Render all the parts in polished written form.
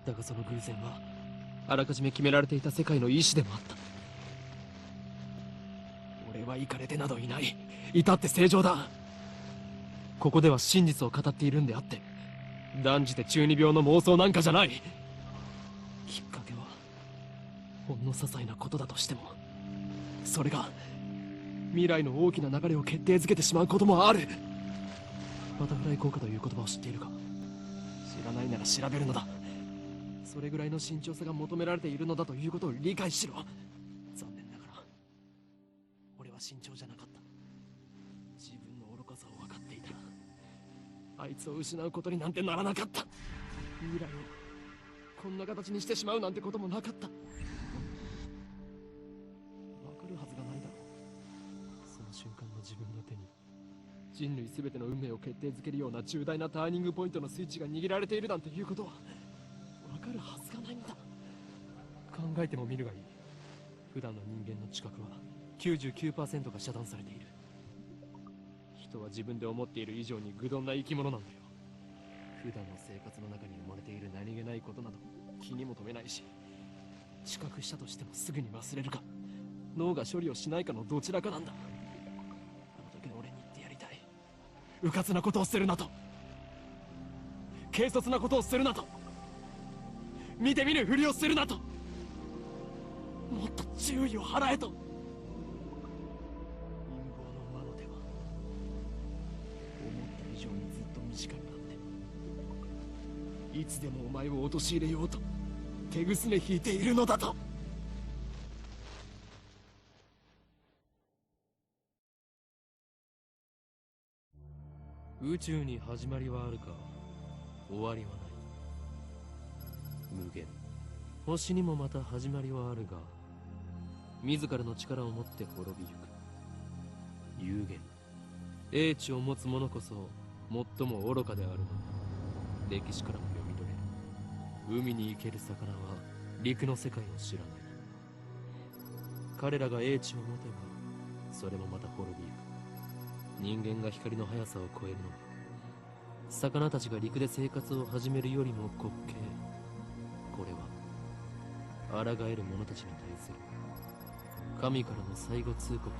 だがその偶然はあらかじめ決められていた世界の意志でもあった。俺はイカれてなどいない。至って正常だ。ここでは真実を語っているんであって、断じて中二病の妄想なんかじゃない。きっかけはほんの些細なことだとしても、それが未来の大きな流れを決定づけてしまうこともある。バタフライ効果という言葉を知っているか？知らないなら調べるのだ。それぐらいの慎重さが求められているのだということを理解しろ。残念ながら俺は慎重じゃなかった。自分の愚かさを分かっていたらあいつを失うことになんてならなかった。未来をこんな形にしてしまうなんてこともなかった。分かるはずがないだろう。その瞬間の自分の手に人類全ての運命を決定づけるような重大なターニングポイントのスイッチが握られているなんていうことは分かるはずがないんだ。考えてもみるがいい。普段の人間の知覚は 99% が遮断されている。人は自分で思っている以上に愚鈍な生き物なんだよ。普段の生活の中に埋もれている何気ないことなど気にも留めないし、知覚したとしてもすぐに忘れるか脳が処理をしないかのどちらかなんだ。あの時の俺に言ってやりたい。迂闊なことをするなと、軽率なことをするなと、見て見ぬふりをするなと、もっと注意を払えと。陰謀の魔の手は思った以上にずっと身近にあって、いつでもお前を陥れようと手ぐすね引いているのだと。宇宙に始まりはあるか、終わりはない。無限、星にもまた始まりはあるが、自らの力を持って滅びゆく。有限、英知を持つ者こそ最も愚かであるのだ。歴史からも読み取れる。海に生ける魚は陸の世界を知らない。彼らが英知を持てばそれもまた滅びゆく。人間が光の速さを超えるのは、魚たちが陸で生活を始めるよりも滑稽。これは抗える者たちに対する神からの最後通告ともね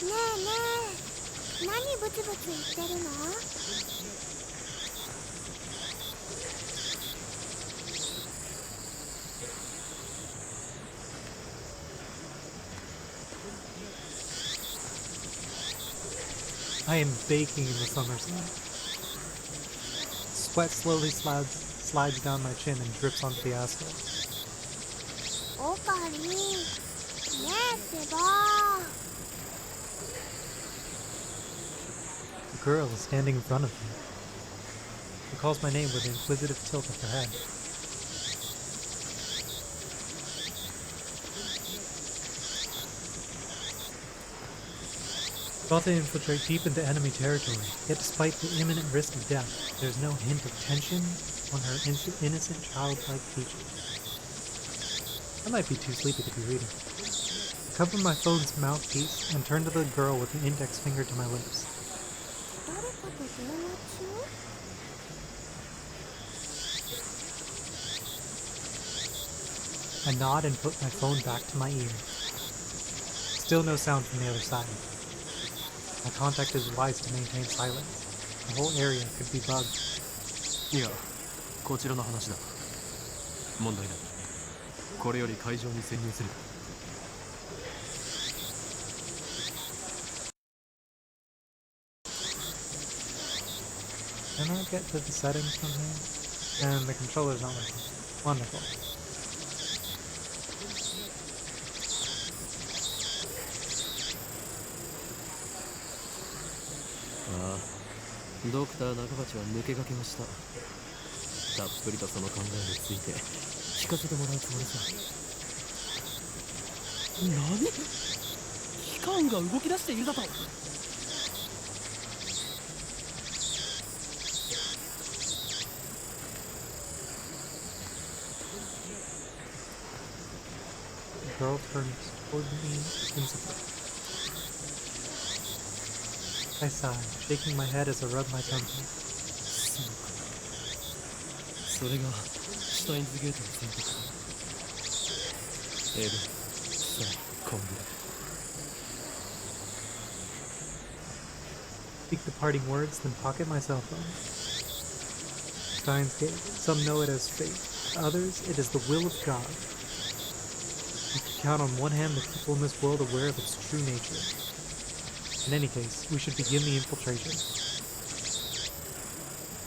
えねえ、何ブツブツ言ってるの？I am baking in the summer sun. Sweat slowly slides down my chin and drips onto the asphalt. オカリン、ねえってば。The girl is standing in front of me. She calls my name with an inquisitive tilt of her head. About to infiltrate deep into enemy territory, yet despite the imminent risk of death, there is no hint of tension on her innocent childlike features. I might be too sleepy to be reading. I cover my phone's mouthpiece and turn to the girl with the index finger to my lips. 誰かと電話中？ I nod and put my phone back to my ear. Still no sound from the other side. My contact is wise to maintain silence. The whole area could be bugged. いや、こちらの話だ。問題ない。これより会場に潜入する。Can I get to the settings from here? And the controller's not working. Wonderful. ああ、ドクター中鉢は抜け駆けました。たっぷりとその考えについて聞かせてもらうつもりさ。何？機関が動き出しているだと？ girl turns toward me in surprise. I sigh, shaking my head as I rub my temple. そうか。それがシュタインズゲートの選択か。エブン、さあ、コンビ。Speak the parting words, then pocket my cell phone. Steins Gate. Some know it as fate. To others, it is the will of God. You can count on one hand the people in this world aware of its true nature. In any case, we should begin the infiltration.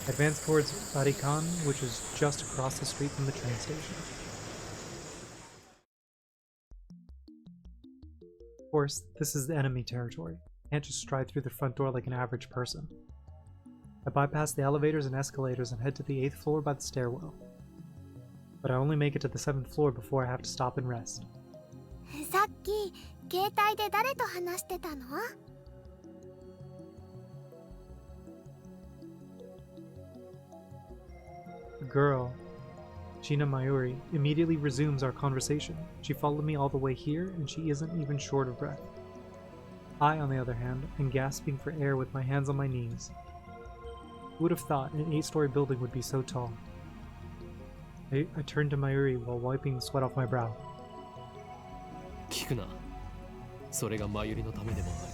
Advance towards Barikan, which is just across the street from the train station. Of course, this is the enemy territory. Can't just stride through the front door like an average person. I bypass the elevators and escalators and head to the 8th floor by the stairwell. But I only make it to the 7th floor before I have to stop and rest. さっき携帯で誰と話してたの？ The girl, Shina Mayuri, immediately resumes our conversation. She followed me all the way here, and she isn't even short of breath. I, on the other hand, am gasping for air with my hands on my knees. Who would have thought an 8-story building would be so tall? I turn to Mayuri while wiping the sweat off my brow. 聞くな。それがマユリのためでもある。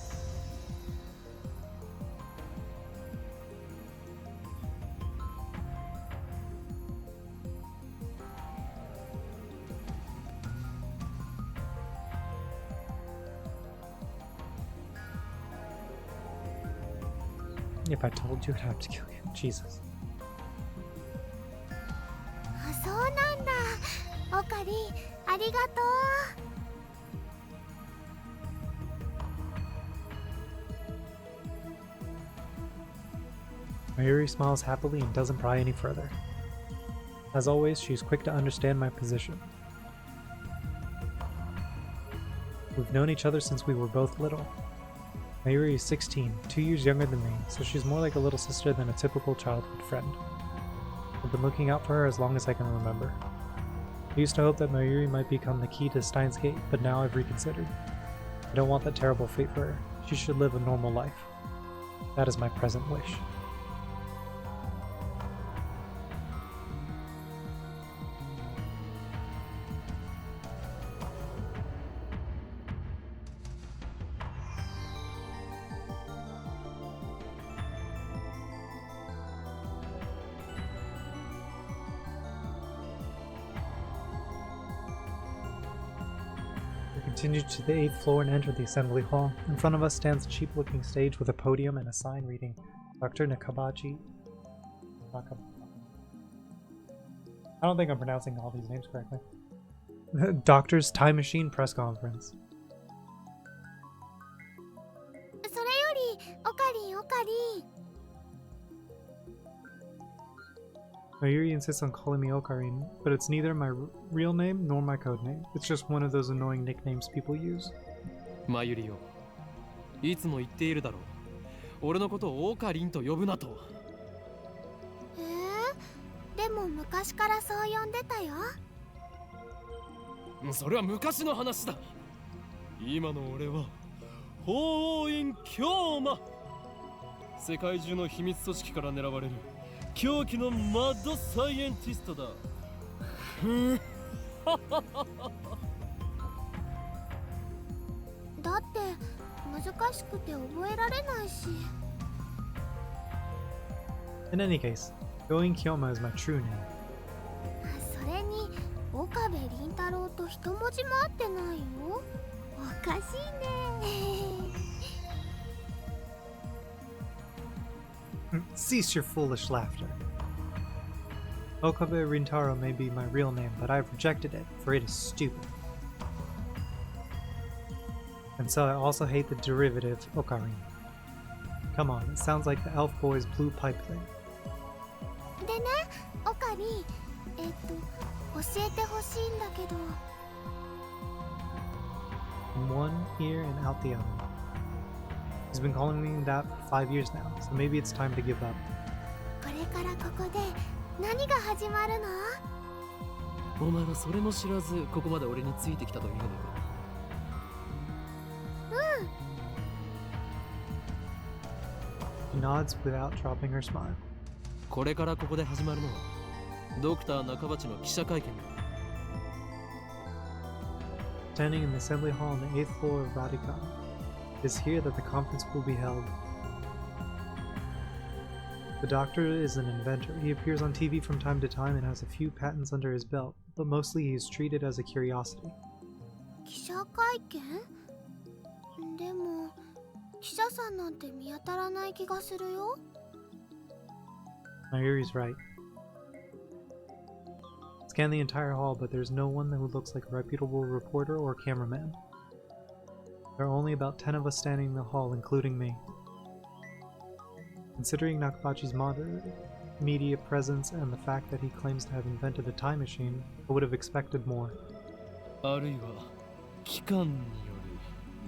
If I told you, I'd have to kill you. Jesus. あ、そうなんだ。オカリン、ありがとう。 Mayuri smiles happily and doesn't pry any further. As always, she's quick to understand my position. We've known each other since we were both little. Mayuri is 16, 2 years younger than me, so she's more like a little sister than a typical childhood friend. I've been looking out for her as long as I can remember. I used to hope that Mayuri might become the key to Steins Gate, but now I've reconsidered. I don't want that terrible fate for her. She should live a normal life. That is my present wish. Continue to the 8th floor and enter the assembly hall. In front of us stands a cheap-looking stage with a podium and a sign reading Dr. Nakabachi. I don't think I'm pronouncing all these names correctly. Doctor's Time Machine Press Conference. それより、オカリン、オカリン。 Mayuri insists on calling me Okarin, but it's neither my real name nor my code name. It's just one of those annoying nicknames people use. マユリよ、いつも言っているだろう。俺のことをオカリンと呼ぶなと。でも昔からそう呼んでたよ。それは昔の話だ。今の俺は法王院京馬。世界中の秘密組織から狙われる狂気のマッドサイエンティストだ。だって難しくて覚えられないし。 In any case, Going Kyoma is my true name. それに岡部倫太郎と一文字も合ってないよ。おかしいね。Cease your foolish laughter. Okabe Rintaro may be my real name, but I've rejected it, for it is stupid. And so I also hate the derivative Okarin. Come on, it sounds like the elf boy's blue pipe thing. でね、オカリン、教えてほしいんだけど。In one ear and out the other. He's been calling me that for 5 years now, so maybe it's time to give up. これからここで何が始まるの？お前はそれも知らずここまで俺についてきたというのか。She nods without dropping her smile. これからここで始まるのはドクター中鉢の記者会見だ。 Standing in the assembly hall on the 8th floor of Vatican, it is here that the conference will be held. The doctor is an inventor. He appears on TV from time to time and has a few patents under his belt, but mostly he is treated as a curiosity. 記者会見？でも記者さんなんて見当たらない気がするよ。Mayuri's right. Scan the entire hall, but there's no one who looks like a reputable reporter or cameraman. There are only about 10 of us standing in the hall, including me. Considering Nakabachi's modern media presence and the fact that he claims to have invented a time machine, I would have expected more. あるいは機関による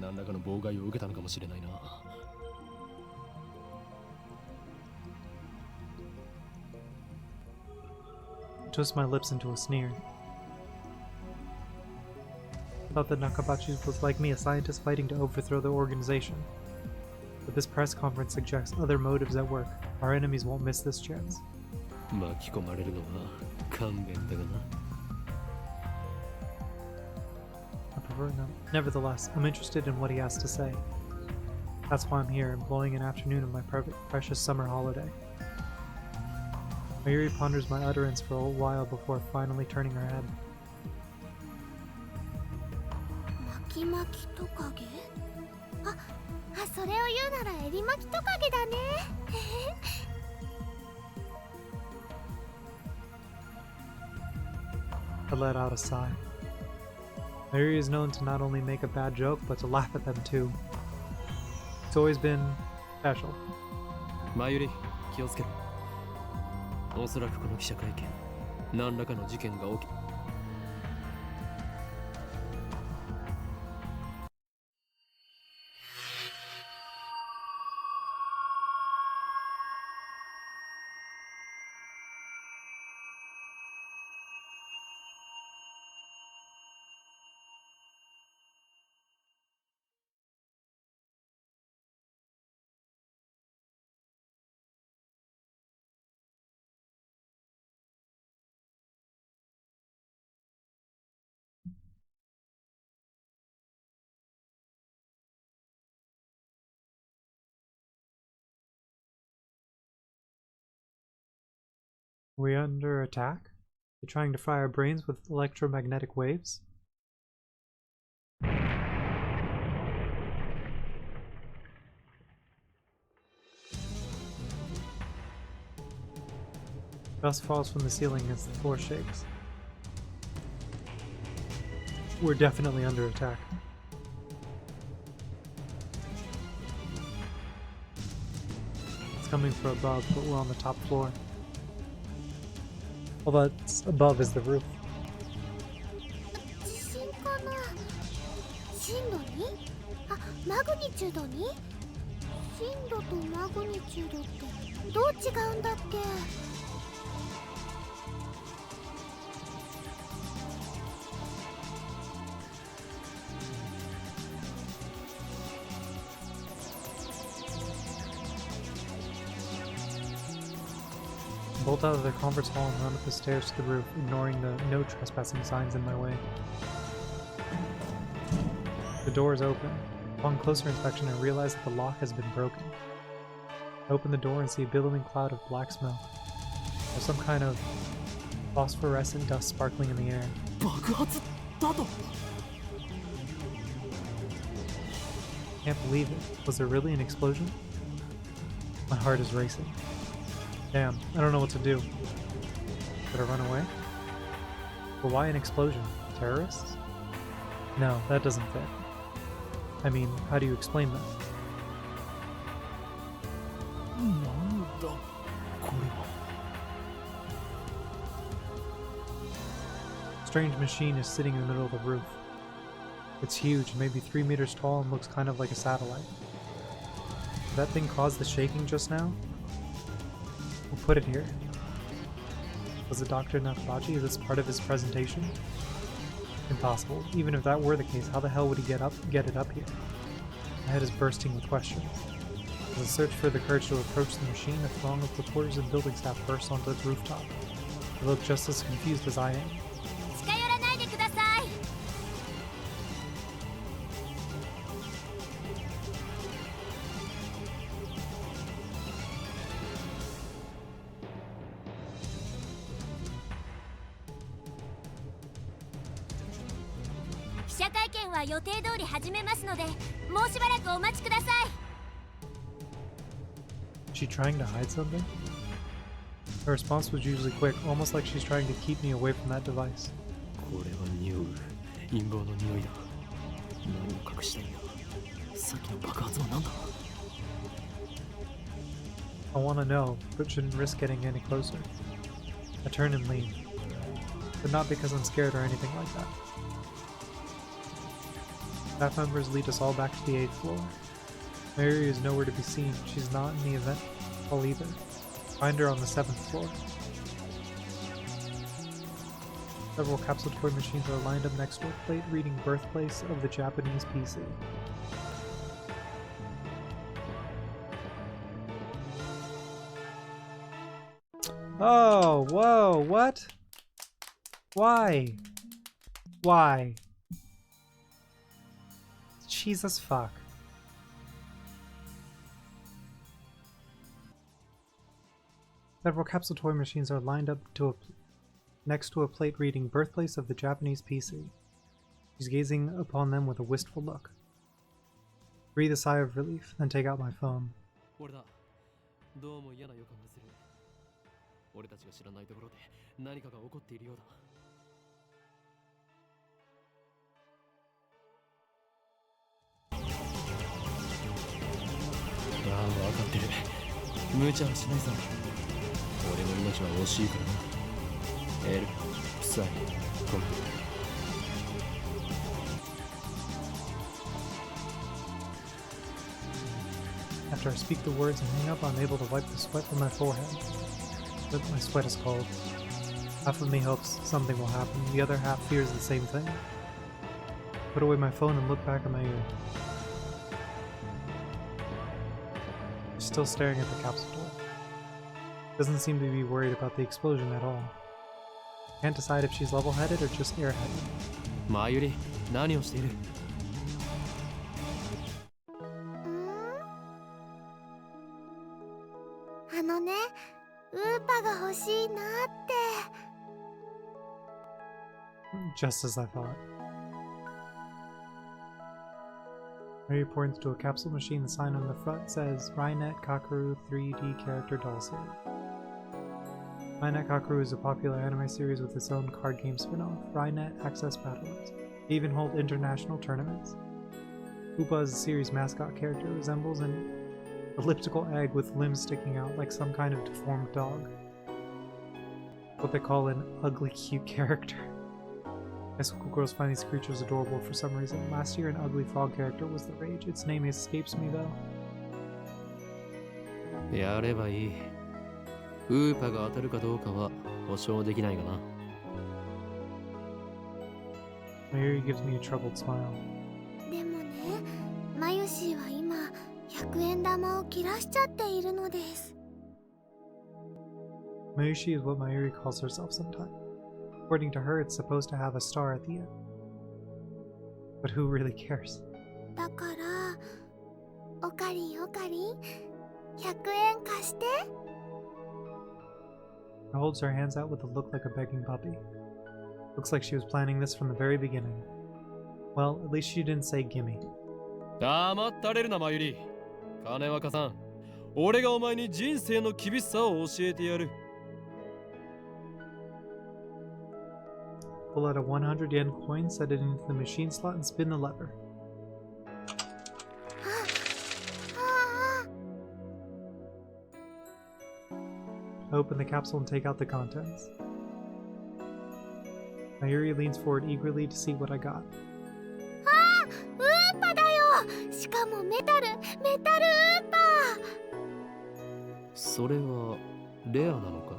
何らかの妨害を受けたのかもしれないな。I twist my lips into a sneer. I thought that Nakabachi was like me, a scientist fighting to overthrow the organization. But this press conference suggests other motives at work. Our enemies won't miss this chance. 巻き込まれるのは勘弁だがな。I prefer not. Nevertheless, I'm interested in what he has to say. That's why I'm here, employing an afternoon of my precious summer holiday. Mayuri ponders my utterance for a while before finally turning her head. 巻き巻きトカゲ？それを言うならエリマキトカゲだね。I let out a sigh. Mayuri is known to not only make a bad joke, but to laugh at them too. It's always been special. マユリ、気をつけろ。おそらくこの記者会見、何らかの事件が起き。Are we under attack? They're trying to fry our brains with electromagnetic waves? Dust falls from the ceiling as the floor shakes. We're definitely under attack. It's coming from above, but we're on the top floor. All that's above is the roof. 地震かな？震度 2？ マグニチュード 2？ 震度とマグニチュードってどう違うんだっけ？Bolt out of the conference hall and run up the stairs to the roof, ignoring the no trespassing signs in my way. The door is open. Upon closer inspection, I realize that the lock has been broken. I open the door and see a billowing cloud of black smoke. There's some kind of phosphorescent dust sparkling in the air. 爆発だと。 Can't believe it. Was there really an explosion? My heart is racing. Damn, I don't know what to do. Should I run away? But why an explosion? Terrorists? No, that doesn't fit. I mean, how do you explain that? なんだこれは。 Strange machine is sitting in the middle of the roof. It's huge, maybe 3 meters tall, and looks kind of like a satellite. Did that thing cause the shaking just now? We'll put it here. Was it Dr. Nakabachi this part of his presentation? Impossible. Even if that were the case, how the hell would he get it up here? My head is bursting with questions. As I search for the courage to approach the machine, a throng of reporters and building staff bursts onto the rooftop. They look just as confused as I am. 近寄らないでください。記者会見は予定通り始めますので、もうしばらくお待ちください。Is she trying to hide something? Her response was usually quick, almost like she's trying to keep me away from that device. これは匂う陰謀の匂いだ。何を隠したいんだ。さっきの爆発は何だ。 I want to know, but shouldn't risk getting any closer. I turn and leave, but not because I'm scared or anything like that. Staff members lead us all back to the 8th floor. Mary is nowhere to be seen. She's not in the event hall either. Find her on the 7th floor. Several capsule toy machines are lined up next to a plate reading birthplace of the Japanese PC. Oh, whoa, what? Why? Why? Jesus fuck. Several capsule toy machines are lined up next to a plate reading birthplace of the Japanese PC. She's gazing upon them with a wistful look. Breathe a sigh of relief, then take out my phone. 俺だ。どうも嫌な予感がする。俺たちが知らないところで何かが起こっているようだ。ああ、分かってる。無茶はしないさ。俺の命は惜しいからな。L、サイ、コンプ。After I speak the words and hang up, I'm able to wipe the sweat from my forehead. But my sweat is cold. Half of me hopes something will happen, the other half fears the same thing. Put away my phone and look back at my ear. She's still staring at the capsule door. Doesn't seem to be worried about the explosion at all. Can't decide if she's level-headed or just airheaded. マユリ、何をしている？あのね、ウーパが欲しいなって。 Just as I thought. Mary points to a capsule machine. The sign on the front says Rainet Kakeru 3D Character Doll Series. Rainet Kakeru is a popular anime series with its own card game spin-off, Rainet Access Battlers. They even hold international tournaments. Upa is a series mascot character, resembles an elliptical egg with limbs sticking out like some kind of deformed dog. What they call an ugly cute character. High school girls find these creatures adorable for some reason. Last year, an ugly frog character was the rage. Its name escapes me though. やればいい。ウーパが当たるかどうかは保証できないがな。Mayuri gives me a troubled smile. でもね、マユシーは今100円玉を切らしちゃっているのです。 Mayushi is what Mayuri calls herself sometimes. According to her, it's supposed to have a star at the end. But who really cares? だから、おかりんおかりん、100円貸して。 She holds her hands out with a look like a begging puppy. Looks like she was planning this from the very beginning. Well, at least she didn't say gimme. 黙ったれるな、マユリ。金は貸さん。俺がお前に人生の厳しさを教えてやる。Pull out a 100 yen coin, set it into the machine slot, and spin the lever. I open the capsule and take out the contents. Mayuri leans forward eagerly to see what I got. ウーパだよ。しかもメタルウーパ。それはレアなのか？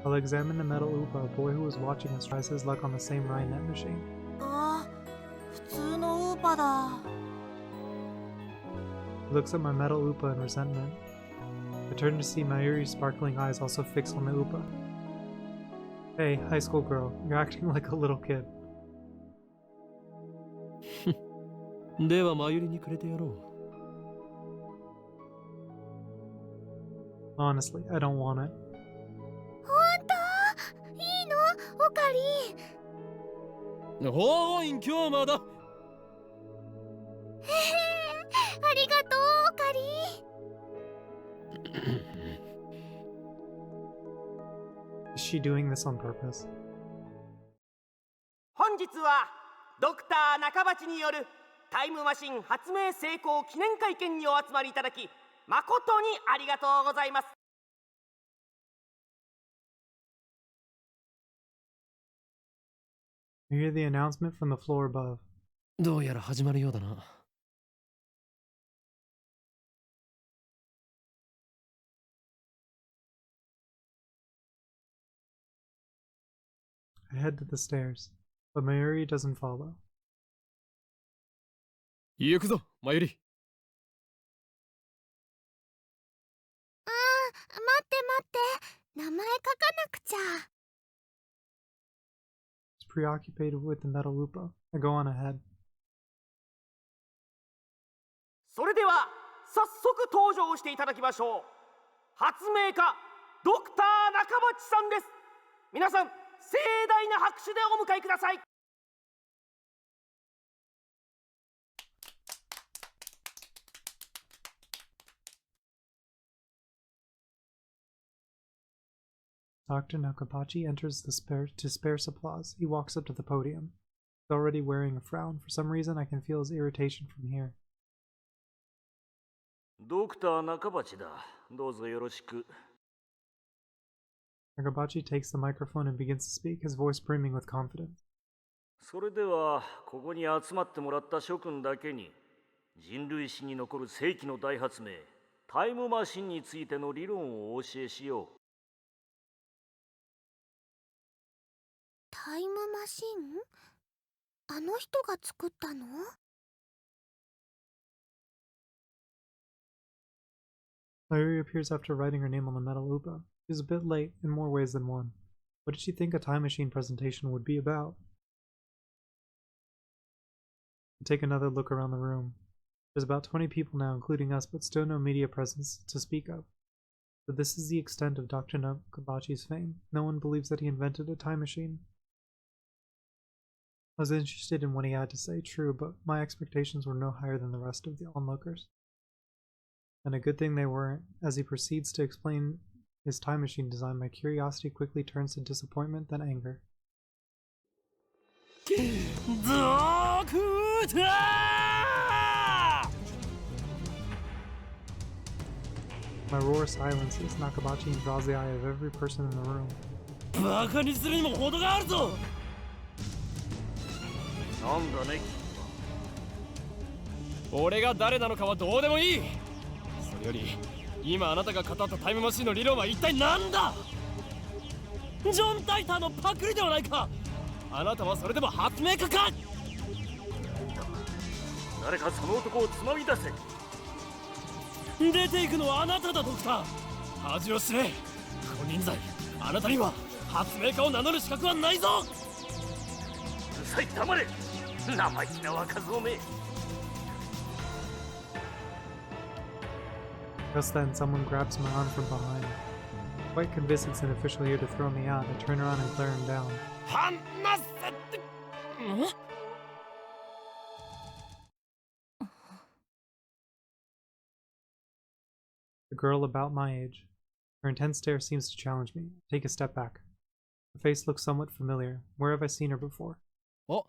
I'll examine the metal Upa. A boy who was watching us tries his luck on the same Rhinet machine. ああ、普通のウーパだ。 He looks at my metal Upa in resentment. I turn to see Mayuri's sparkling eyes also fixed on the Upa. Hey, high school girl, you're acting like a little kid. ではマユリにくれてやろう。 Honestly, I don't want it. 本当？いいの？オカリン。ほーい、今日まだ。へへ、ありがとう、オカリン。 Is she doing this on purpose? 本日はドクター中鉢によるタイムマシン発明成功記念会見にお集まりいただき誠にありがとうございます。 I hear the announcement from the floor above. どうやら始まるようだな。 I head to the stairs, but Mayuri doesn't follow. 行くぞ、マユリ。 待って待って、名前書かなくちゃ。 He's preoccupied with the metal Upa. I go on ahead. それでは早速登場していただきましょう。発明家ドクター中鉢さんです。皆さん盛大な拍手でお迎えください。 Dr. Nakabachi enters to sparse applause. He walks up to the podium. He's already wearing a frown. For some reason, I can feel his irritation from here. ドクター中鉢だ。どうぞよろしく。 Nakabachi takes the microphone and begins to speak, his voice brimming with confidence. それでは、ここに集まってもらった諸君だけに、人類史に残る世紀の大発明、タイムマシンについての理論をお教えしよう。 タイムマシン？あの人が作ったの？ Mayuri appears after writing her name on the metal Upa. She's a bit late, in more ways than one. What did she think a time machine presentation would be about? I take another look around the room. There's about 20 people now, including us, but still no media presence to speak of. But this is the extent of Dr. Nakabachi's fame. No one believes that he invented a time machine. I was interested in what he had to say, true, but my expectations were no higher than the rest of the onlookers. And a good thing they weren't. As he proceeds to explain his time machine design, my curiosity quickly turns to disappointment, then anger. My roar silences Nakabachi and draws the eye of every person in the room. バカにするにも程があるぞ。 なんだね。俺が誰なのかはどうでもいい。それより今あなたが語ったタイムマシンの理論は一体何だ。ジョン・タイターのパクリではないか。あなたはそれでも発明家か。誰かその男をつまみ出せ。出ていくのはあなただ、ドクター。恥を知れ。この人材、あなたには発明家を名乗る資格はないぞ。うるさい、黙れ。生意気な若造め。 Just then, someone grabs my arm from behind. Quite convinced it's an official here to throw me out, I turn around and glare him down. 離せて。A girl about my age. Her intense stare seems to challenge me. I take a step back. Her face looks somewhat familiar. Where have I seen her before? お、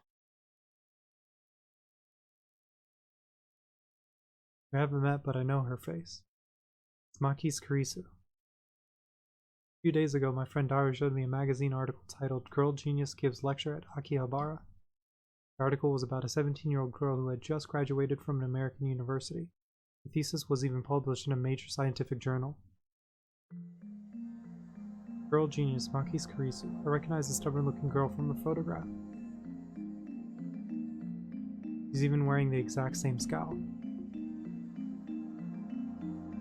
We haven't met, but I know her face. It's Makis Kurisu. A few days ago, my friend Daru showed me a magazine article titled Girl Genius Gives Lecture at Akihabara. The article was about a 17-year-old girl who had just graduated from an American university. The thesis was even published in a major scientific journal. Girl genius, Maki's Kurisu. I recognize the stubborn-looking girl from the photograph. She's even wearing the exact same scowl.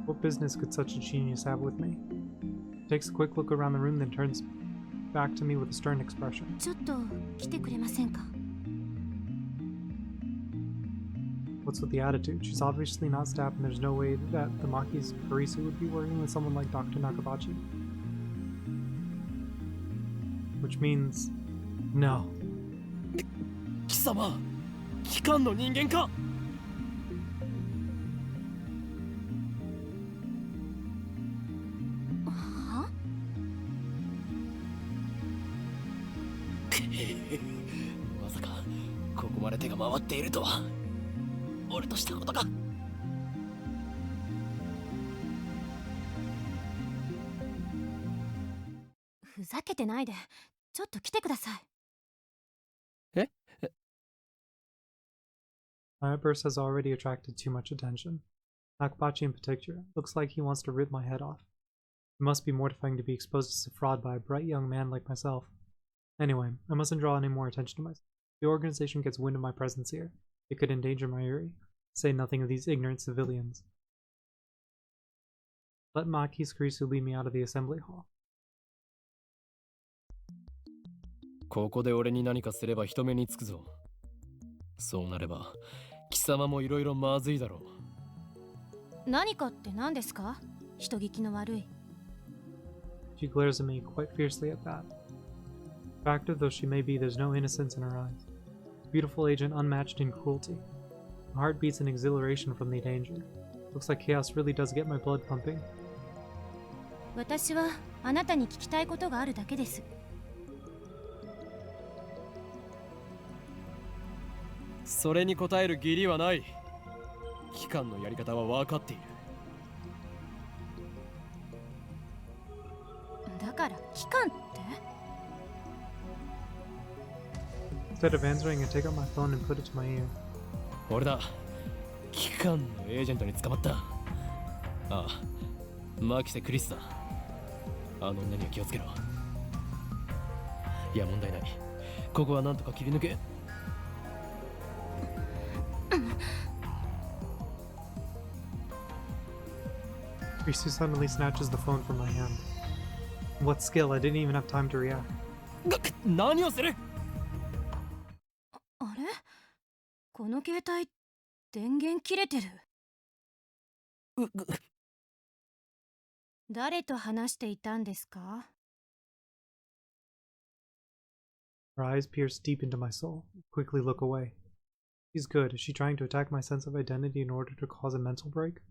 What business could such a genius have with me? Takes a quick look around the room, then turns back to me with a stern expression. ちょっと来てくれませんか? What's with the attitude? She's obviously not staff, and there's no way that the Maki's Kurisu would be working with someone like Dr. Nakabachi. Which means no. 貴様、機関の人間か。は？まさかここまで手が回っているとは。俺としたことか。ふざけてないで、ちょっと来てください。え？ My outburst has already attracted too much attention. Nakabachi in particular looks like he wants to rip my head off. It must be mortifying to be exposed as a fraud by a bright young man like myself. Anyway, I mustn't draw any more attention to myself. If the organization gets wind of my presence here, it could endanger my Yuri. Say nothing of these ignorant civilians. Let Maki's Kurisu lead me out of the assembly hall. ここで俺に何かすれば人目につくぞ。そうなれば貴様もいろいろまずいだろう。何かって何ですか？人聞きの悪い。She glares at me quite fiercely at that. Attractive though she may be, there's no innocence in her eyes. Beautiful agent unmatched in cruelty. My heart beats in exhilaration from the danger. Looks like chaos really does get my blood pumping. 私はあなたに聞きたいことがあるだけです。それに答える義理はない。機関のやり方は分かっている。だから機関って？ Instead of answering, I take out my phone and put it to my ear. 俺だ。機関のエージェントに捕まった。ああ、マキセ・クリスだ。あの女には気をつけろ。いや、問題ない。ここはなんとか切り抜け。Risu suddenly snatches the phone from my hand. What skill? I didn't even have time to react. 何をする？あれ？この携帯電源切れてる。誰と話していたんですか？ Her eyes pierce deep into my soul. I quickly look away. She's good. Is she trying to attack my sense of identity in order to cause a mental break?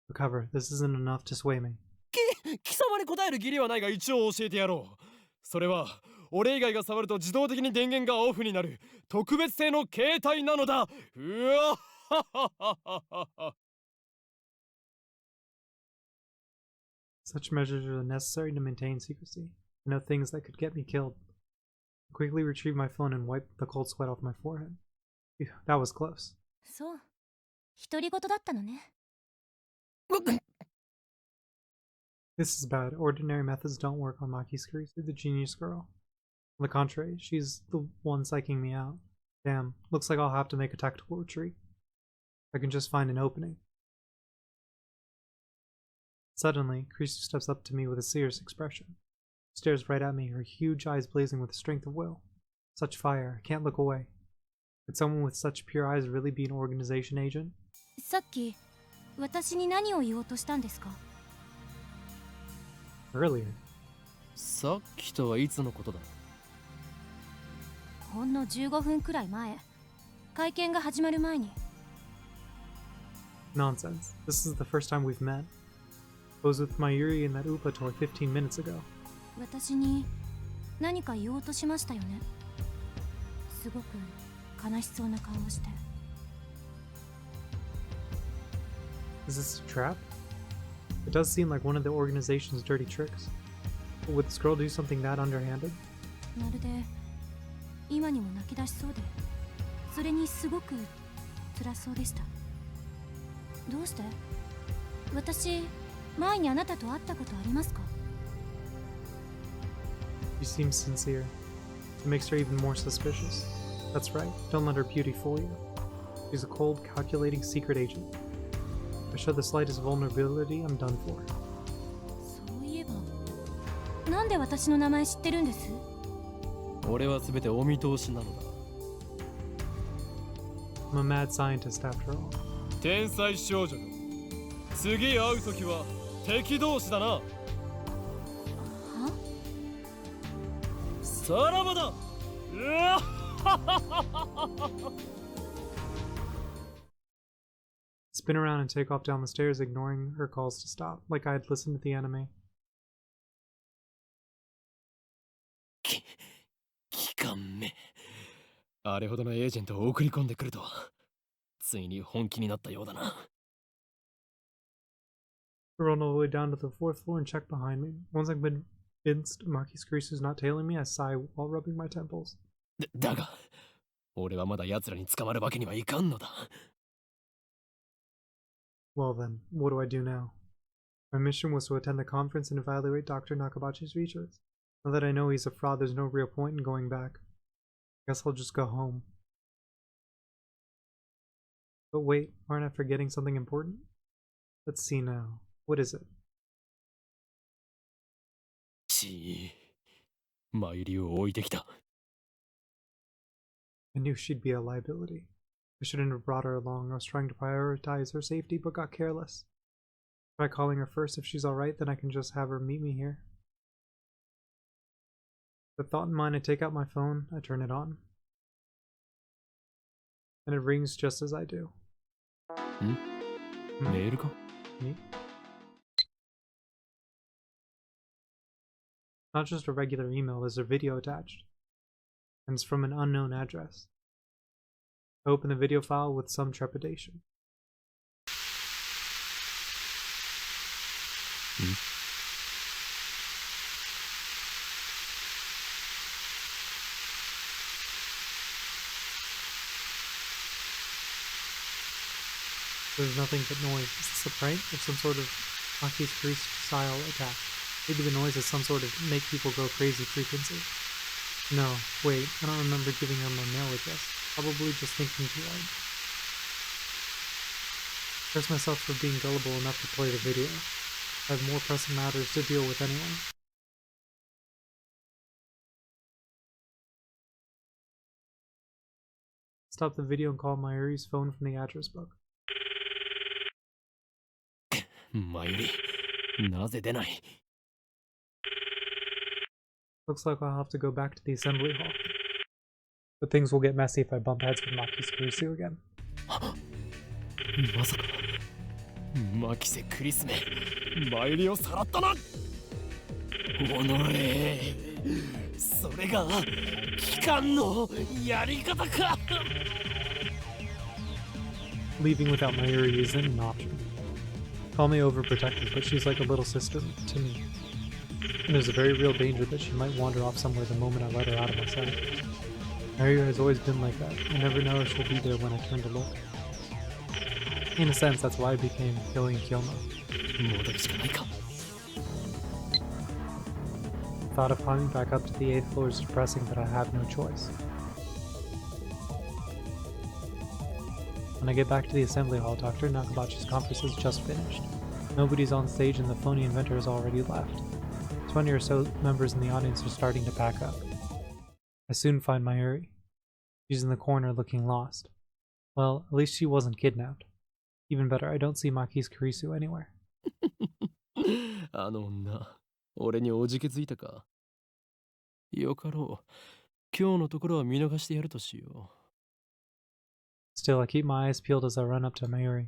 Recover. This isn't enough to sway me. 貴様に答える義理はないが一応教えてやろう。それは俺以外が触ると自動的に電源がオフになる特別製の携帯なのだ。うわははははは。Such measures are necessary to maintain secrecy. I know things that could get me killed. I quickly retrieve my phone and wipe the cold sweat off my forehead. Phew, that was close. そう。独り言だったのね。This is bad. Ordinary methods don't work on Maki's Kurisu, the genius girl. On the contrary, she's the one psyching me out. Damn, looks like I'll have to make a tactical retreat. I can just find an opening. Suddenly, Kurisu steps up to me with a serious expression. She stares right at me, her huge eyes blazing with the strength of will. Such fire, I can't look away. Could someone with such pure eyes really be an organization agent? さっき、私に何を言おうとしたんですか？ Earlier. さっきとはいつのことだ？ほんの15分くらい前。会見が始まる前に。Nonsense. This is the first time we've met. I was with Mayuri in that UPA tour 15 minutes ago. 私に何か言おうとしましたよね。すごく悲しそうな顔をして。Is this a trap? It does seem like one of the organization's dirty tricks. But would this girl do something that underhanded? まるで今にも泣き出しそうで、それにすごく辛そうでした。どうして？私、前にあなたと会ったことありますか？ She seems sincere. It makes her even more suspicious. That's right, don't let her beauty fool you. She's a cold, calculating secret agent. If I show the slightest vulnerability, I'm done for. そういえば、なんで私の名前知ってるんです？俺は全てお見通しなのだ。I'm a mad scientist after all. 天才少女よ。次会うときは敵同士だな。は？さらばだ。うわSpin around and take off down the stairs, ignoring her calls to stop, like I had listened to the anime. 機関目。あれほどのエージェントを送り込んでくるとは、ついに本気になったようだな。I run all the way down to the 4th floor and check behind me. Once I'm convinced Maki's crease is not tailing me, I sigh while rubbing my temples. だが、俺はまだ奴らに捕まるわけにはいかんのだ。Well then, what do I do now? My mission was to attend the conference and evaluate Dr. Nakabachi's research. Now that I know he's a fraud, there's no real point in going back. Guess I'll just go home. But wait, aren't I forgetting something important? Let's see now. What is it? マユリを置いてきた。I knew she'd be a liability. I shouldn't have brought her along. I was trying to prioritize her safety, but got careless. Try calling her first. If she's alright, then I can just have her meet me here. With thought in mind, I take out my phone, I turn it on. And it rings just as I do. メールか？ Me? Not just a regular email, there's a video attached. And it's from an unknown address. I open the video file with some trepidation. There's nothing but noise. Is this a prank or some sort of Maki's Priest style attack? Maybe the noise is some sort of make people go crazy frequency. No, wait, I don't remember giving her my mail address. Probably just thinking too hard. Curse myself for being gullible enough to play the video. I have more pressing matters to deal with anyway. Stop the video and call Mayuri's phone from the address book. マユリ、なぜ出ない？ Looks like I'll have to go back to the assembly hall. But things will get messy if I bump heads with Maki's Kurisu again. まさか、マキセクリスメ、マユリをさらったな。おのれ、それが機関のやり方か。Leaving without Mayuri isn't an option. Call me overprotective, but she's like a little sister to me. And there's a very real danger that she might wander off somewhere the moment I let her out of my sight. Mayuri has always been like that. I never know if she'll be there when I turn to look. In a sense, that's why I became Kyoi and Kyomo. 戻るしかないか。The thought of climbing back up to the 8th floor is depressing, but I have no choice. When I get back to the assembly hall, Dr. Nakabachi's conference has just finished. Nobody's on stage and the phony inventor has already left. 20 or so members in the audience are starting to pack up. I soon find Mayuri. She's in the corner looking lost. Well, at least she wasn't kidnapped. Even better, I don't see Maki's Kurisu anywhere. あの女、俺におじけづいたか。よかろう。今日のところは見逃してやるとしよ Still, I keep my eyes peeled as I run up to Mayuri.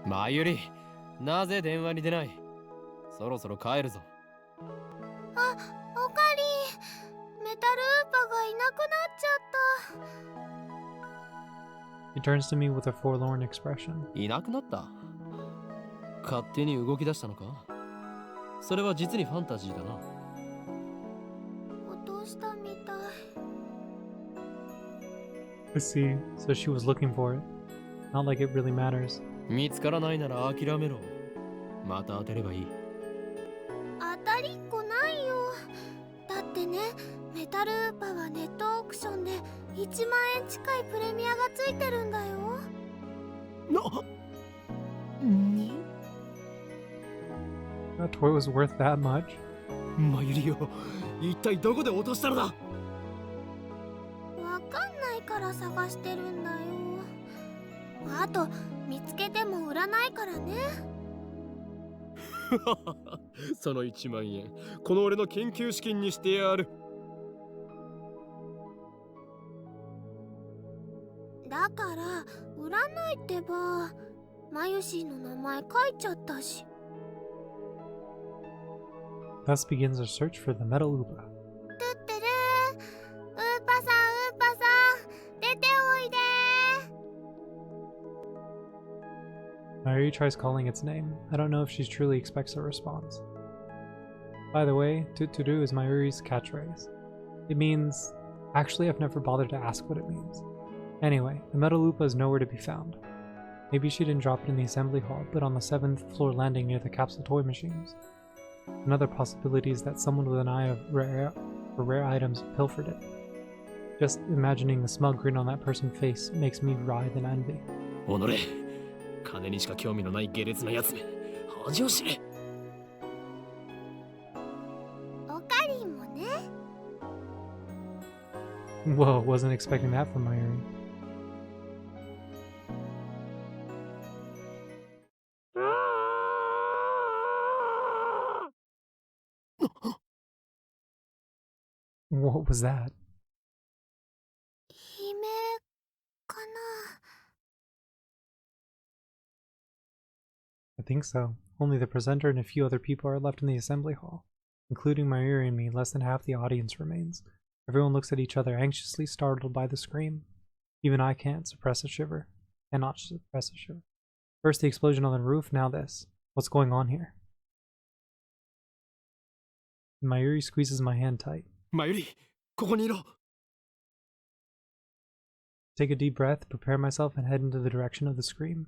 う。マユリ、なぜ電話に出ない？そろそろ帰るぞ。あ、おかり。メタルウーパがいなくなっちゃった。 He turns to me with a forlorn expression. いなくなった？勝手に動き出したのか？それは実にファンタジーだな。落としたみたい。I see. So she was looking for it. Not like it really matters. 見つからないなら諦めろ。また当てればいい。当たりっこないよ。タルーパはネットオークションで1万円近いプレミアがついてるんだよ。に That toy was worth that much? マユリよ、一体どこで落としたのだ。わかんないから探してるんだよ。あと見つけても売らないからね。その1万円、この俺の研究資金にしてやる。だから売らないってば。マユシーの名前書いちゃったし。Thus begins our search for the metal Uba. トゥットゥルー、ウーパさん、ウーパさん、出ておいでー。 Mayuri tries calling its name. I don't know if she truly expects a response. By the way, Tuturu is Mayuri's catchphrase. It means... Actually, I've never bothered to ask what it means. Anyway, the metal Upa is nowhere to be found. Maybe she didn't drop it in the assembly hall, but on the 7th floor landing near the capsule toy machines. Another possibility is that someone with an eye for rare items pilfered it. Just imagining the smug grin on that person's face makes me writhe in envy. おのれ、金にしか興味のない下劣なやつめ、恥を知れ。おかりんもね。Whoa, wasn't expecting that from Mayuri. What was that? 悲鳴かな。 I think so. Only the presenter and a few other people are left in the assembly hall. Including Mayuri and me, less than half the audience remains. Everyone looks at each other anxiously startled by the scream. Even I can't suppress a shiver. Cannot suppress a shiver. First the explosion on the roof, now this. What's going on here? Mayuri squeezes my hand tight. マユリ、ここにいろ。 Take a deep breath, prepare myself, and head into the direction of the scream.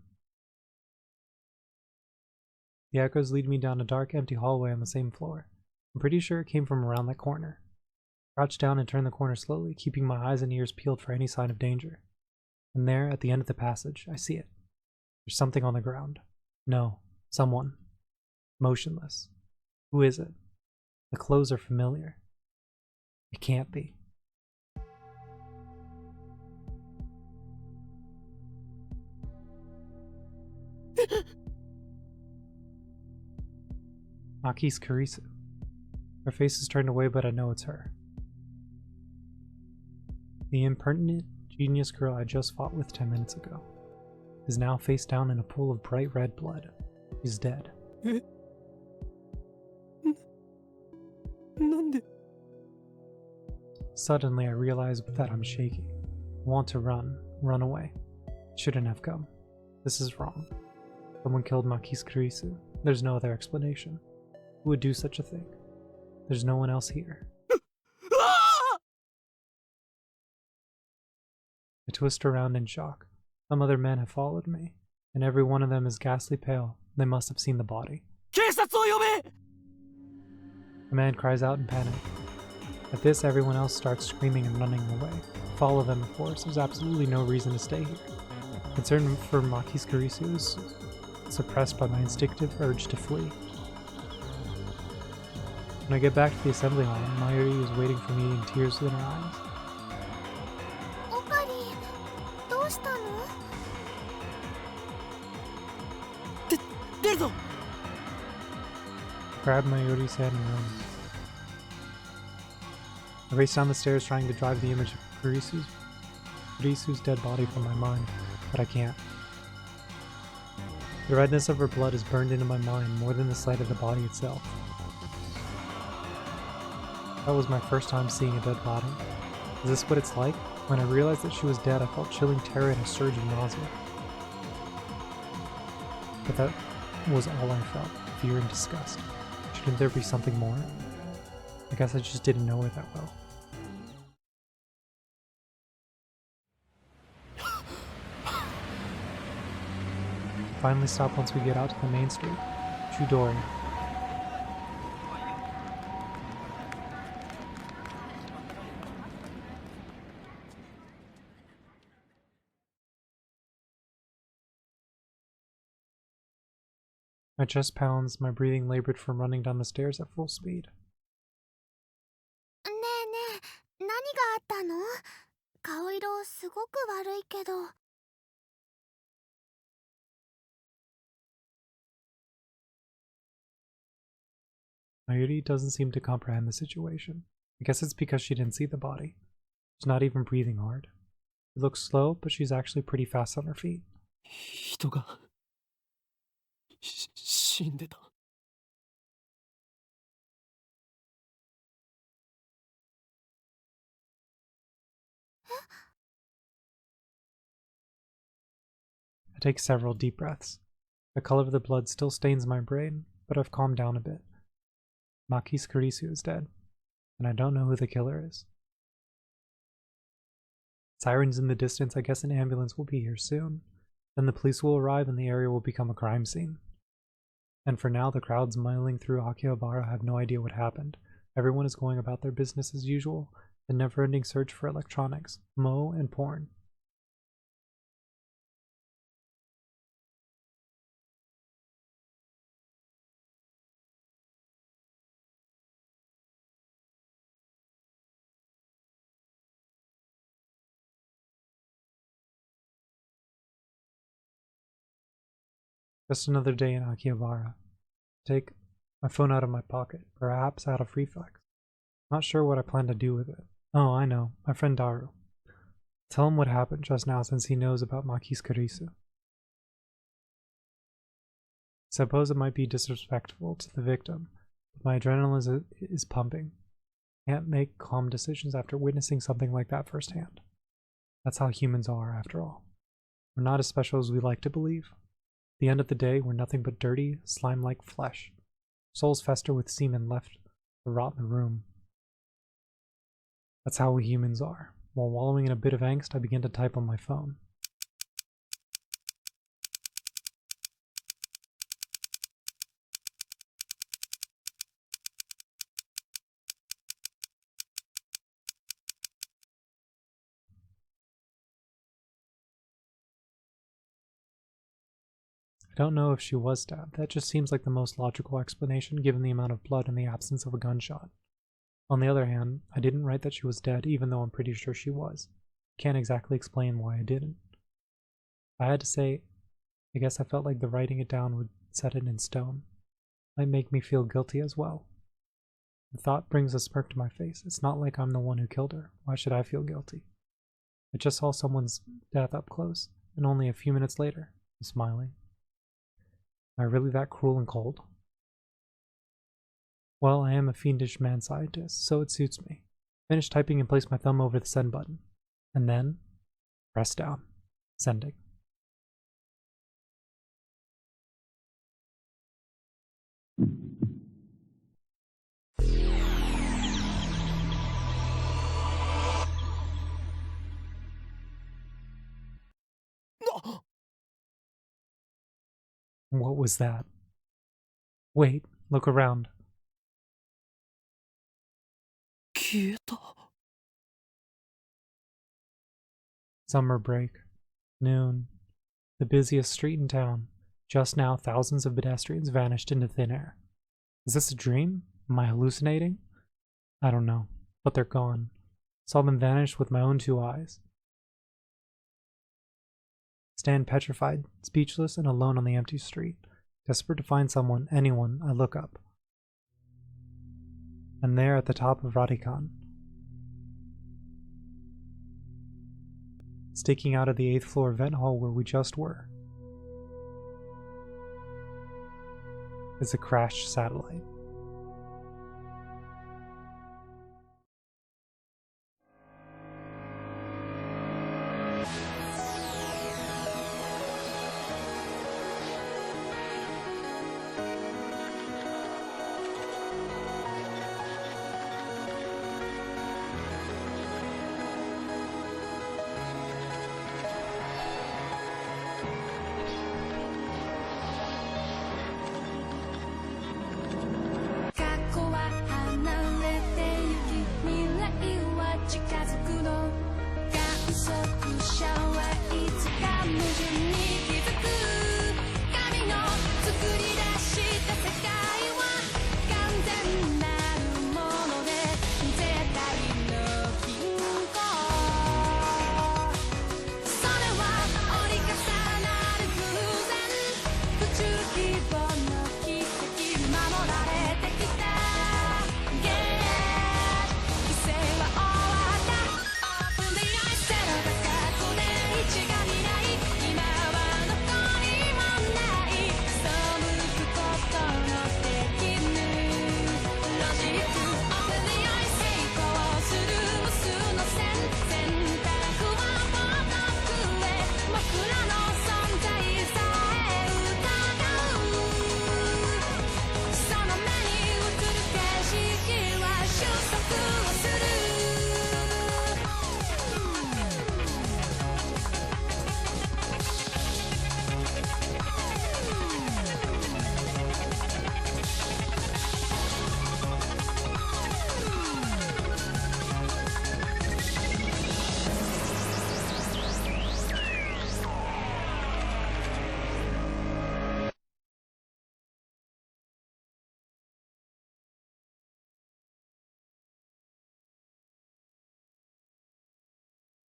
The echoes lead me down a dark, empty hallway on the same floor. I'm pretty sure it came from around that corner. Crouch down and turn the corner slowly, keeping my eyes and ears peeled for any sign of danger. And there, at the end of the passage, I see it. There's something on the ground. No, someone. Motionless. Who is it? The clothes are familiar. It can't be. Maki's Kurisu. Her face is turned away, but I know it's her. The impertinent, genius girl I just fought with 10 minutes ago is now face down in a pool of bright red blood. She's dead. なんで。 Suddenly, I realize that I'm shaking. I want to run away. Shouldn't have come. This is wrong. Someone killed Maki's Kurisu. There's no other explanation. Who would do such a thing? There's no one else here. I twist around in shock. Some other men have followed me, and every one of them is ghastly pale. They must have seen the body. 警察を呼べ。 The man cries out in panic. At this, everyone else starts screaming and running away. Follow them, of course. There's absolutely no reason to stay here. Concern for Maki's Kurisu is suppressed by my instinctive urge to flee. When I get back to the assembly hall, Mayuri is waiting for me in tears in her eyes. おかりん、どうしたの？出るぞ。 Grab Mayuri's hand and run. I race down the stairs trying to drive the image of Kurisu's dead body from my mind, but I can't. The redness of her blood is burned into my mind more than the sight of the body itself. That was my first time seeing a dead body. Is this what it's like? When I realized that she was dead, I felt chilling terror and a surge of nausea. But that was all I felt, fear and disgust. Shouldn't there be something more? I guess I just didn't know her that well. Finally stop once we get out to the main street. Chudori. My chest pounds, my breathing labored from running down the stairs at full speed. ねえねえ、何があったの？顔色すごく悪いけど。Mayuri doesn't seem to comprehend the situation. I guess it's because she didn't see the body. She's not even breathing hard. It looks slow, but she's actually pretty fast on her feet. 人が死んでた。I take several deep breaths. The color of the blood still stains my brain, but I've calmed down a bit. Makis Kurisu is dead, and I don't know who the killer is. Sirens in the distance, I guess an ambulance will be here soon. Then the police will arrive and the area will become a crime scene. And for now, the crowds milling through Akihabara have no idea what happened. Everyone is going about their business as usual, the never-ending search for electronics, moe, and porn. Just another day in Akihabara. Take my phone out of my pocket, perhaps out of reflex. Not sure what I plan to do with it. Oh, I know, my friend Daru. Tell him what happened just now since he knows about Makis Kurisu. Suppose it might be disrespectful to the victim, but my adrenaline is pumping. Can't make calm decisions after witnessing something like that firsthand. That's how humans are, after all. We're not as special as we like to believe. At the end of the day, we're nothing but dirty, slime-like flesh. Souls fester with semen left to rot in the room. That's how we humans are. While wallowing in a bit of angst, I begin to type on my phone. I don't know if she was stabbed. That just seems like the most logical explanation given the amount of blood and the absence of a gunshot. On the other hand, I didn't write that she was dead even though I'm pretty sure she was. Can't exactly explain why I didn't. If I had to say, I guess I felt like the writing it down would set it in stone. Might make me feel guilty as well. The thought brings a smirk to my face. It's not like I'm the one who killed her. Why should I feel guilty? I just saw someone's death up close, and only a few minutes later, I'm smiling. Am I really that cruel and cold? Well, I am a fiendish man scientist, so it suits me. Finish typing and place my thumb over the send button. And then, press down. Sending. What was that? Wait, look around. 消えた。 Summer break. Noon. The busiest street in town. Just now, thousands of pedestrians vanished into thin air. Is this a dream? Am I hallucinating? I don't know, but they're gone. Saw them vanish with my own 2 eyes. Stand petrified, speechless, and alone on the empty street. Desperate to find someone, anyone, I look up. And there at the top of Radikan, sticking out of the 8th floor vent hall where we just were, is a crashed satellite.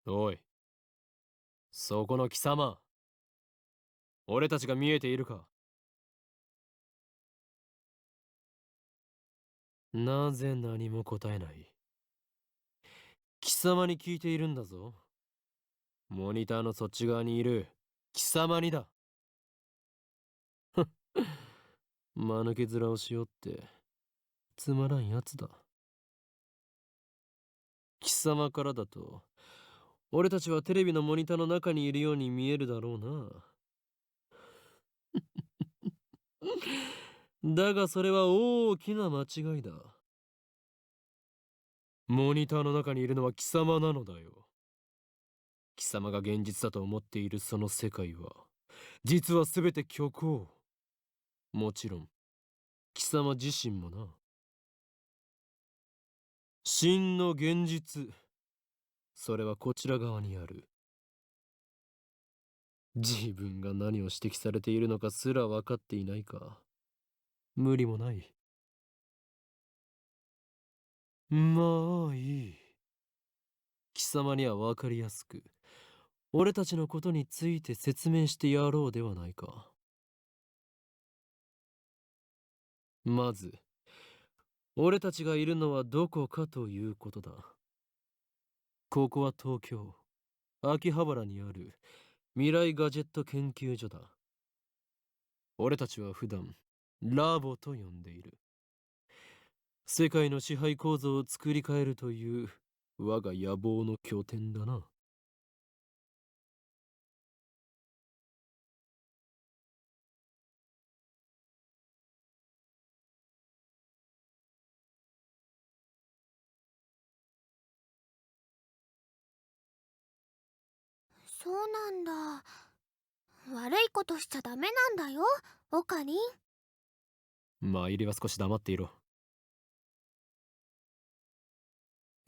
おい、そこの貴様、俺たちが見えているか？なぜ何も答えない？貴様に聞いているんだぞ。モニターのそっち側にいる貴様にだ。間抜け面をしよってつまらんやつだ。貴様からだと俺たちはテレビのモニターの中にいるように見えるだろうな。だがそれは大きな間違いだ。モニターの中にいるのは貴様なのだよ。貴様が現実だと思っているその世界は実は全て虚構。もちろん貴様自身もな。真の現実、それはこちら側にある。自分が何を指摘されているのかすら分かっていないか。無理もない。まあいい。貴様には分かりやすく俺たちのことについて説明してやろうではないか。まず俺たちがいるのはどこかということだ。ここは東京秋葉原にある未来ガジェット研究所だ。俺たちは普段ラボと呼んでいる。世界の支配構造を作り変えるという我が野望の拠点だな。そうなんだ。悪いことしちゃダメなんだよ、オカリン。まあ入りは少し黙っていろ。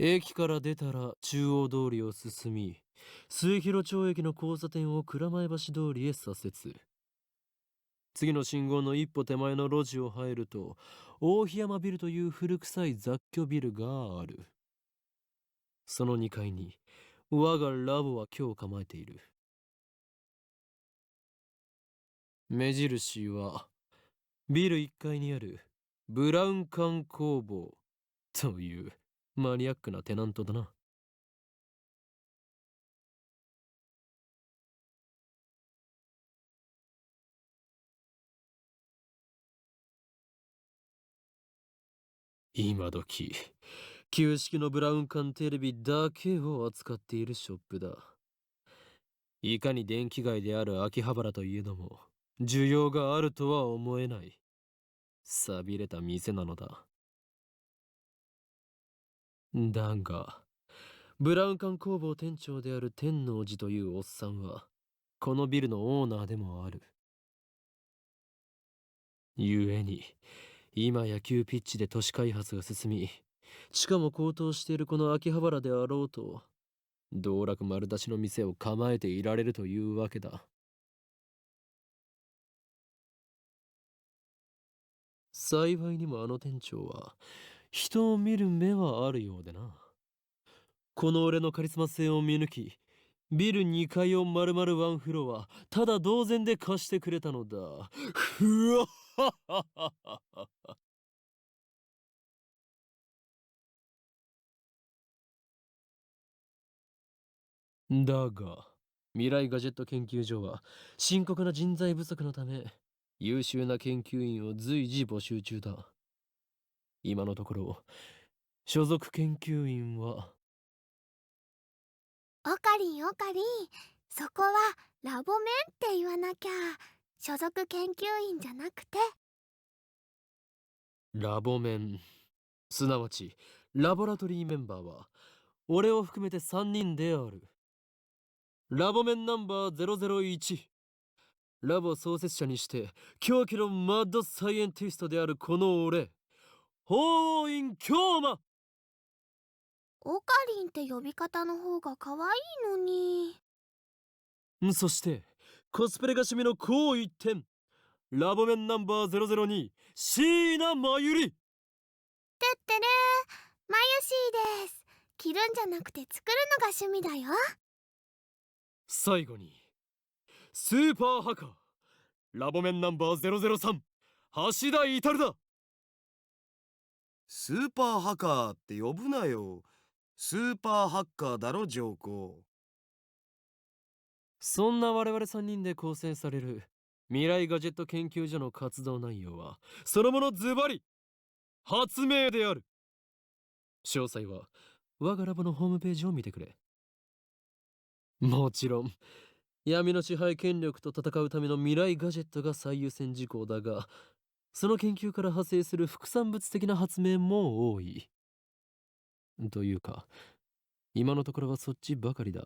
駅から出たら中央通りを進み、末広町駅の交差点を蔵前橋通りへ左折。次の信号の一歩手前の路地を入ると大檜山ビルという古臭い雑居ビルがある。その2階に我がラボは今日構えている。目印はビル1階にあるブラウン管工房というマニアックなテナントだな。今時旧式のブラウン管テレビだけを扱っているショップだ。いかに電気街である秋葉原といえども需要があるとは思えない。寂れた店なのだ。だがブラウン管工房店長である天王寺というおっさんはこのビルのオーナーでもある。故に今野球ピッチで都市開発が進み地価も高騰しているこの秋葉原であろうと道楽丸出しの店を構えていられるというわけだ。幸いにもあの店長は人を見る目はあるようでな。この俺のカリスマ性を見抜きビル2階を丸々ワンフロアただ同然で貸してくれたのだ。ふわっはっはっはっは。だが未来ガジェット研究所は深刻な人材不足のため優秀な研究員を随時募集中だ。今のところ所属研究員はオカリン、オカリン、そこはラボメンって言わなきゃ。所属研究員じゃなくて。ラボメン、すなわちラボラトリーメンバーは俺を含めて3人である。ラボメンナンバー001、ラボ創設者にして狂気のマッドサイエンティストであるこの俺、法院京馬。オカリンって呼び方の方が可愛いのに。そしてコスプレが趣味の高一点、ラボメンナンバー002、椎名真由里。てってれー、まゆしーです。着るんじゃなくて作るのが趣味だよ。最後にスーパーハカーラボメンナンバー003橋田至だ。スーパーハカーって呼ぶなよ。スーパーハッカーだろ、上皇。そんな我々3人で構成される未来ガジェット研究所の活動内容はそのものズバリ発明である。詳細は我がラボのホームページを見てくれ。もちろん闇の支配権力と戦うための未来ガジェットが最優先事項だが、その研究から派生する副産物的な発明も多い。というか、今のところはそっちばかりだ。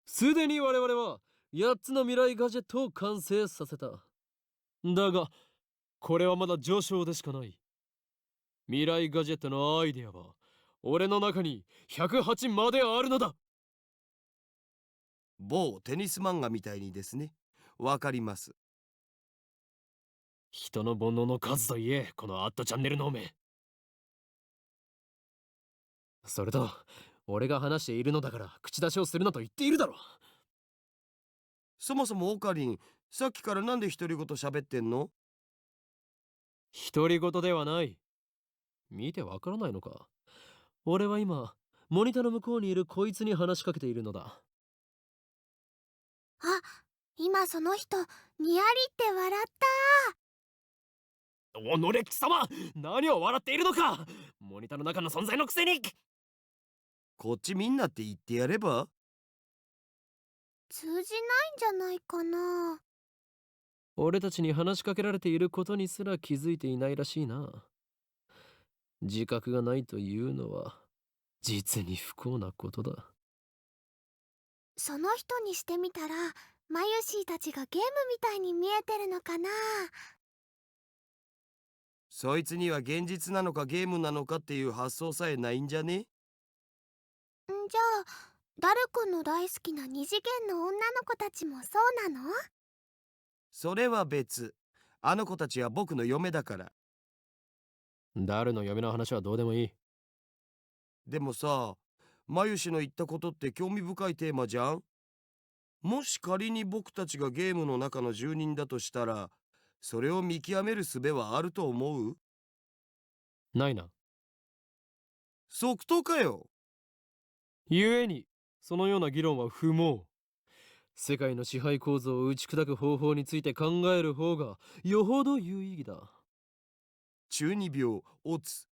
すでに我々は8つの未来ガジェットを完成させた。だが、これはまだ序章でしかない。未来ガジェットのアイデアは、俺の中に108まであるのだ。某テニス漫画みたいにですね。わかります。人の煩悩の数と言え、このアットチャンネルの目。それと、俺が話しているのだから口出しをするなと言っているだろ。そもそもオカリン、さっきからなんで独り言喋ってんの？独り言ではない。見てわからないのか。俺は今、モニターの向こうにいるこいつに話しかけているのだ。あ、今その人にやりって笑った。おのれ貴様、何を笑っているのか。モニターの中の存在のくせに。こっちみんなって言ってやれば？通じないんじゃないかな。俺たちに話しかけられていることにすら気づいていないらしいな。自覚がないというのは実に不幸なことだ。その人にしてみたらマユシーたちがゲームみたいに見えてるのかな。そいつには現実なのかゲームなのかっていう発想さえないんじゃね？じゃあダル君の大好きな二次元の女の子たちもそうなの？それは別。あの子たちは僕の嫁だから。ダルの嫁の話はどうでもいい。でもさ、マユシの言ったことって興味深いテーマじゃん。もし仮に僕たちがゲームの中の住人だとしたら、それを見極める術はあると思う？ないな。即答かよ。故にそのような議論は不毛。世界の支配構造を打ち砕く方法について考える方がよほど有意義だ。中二病、オツ。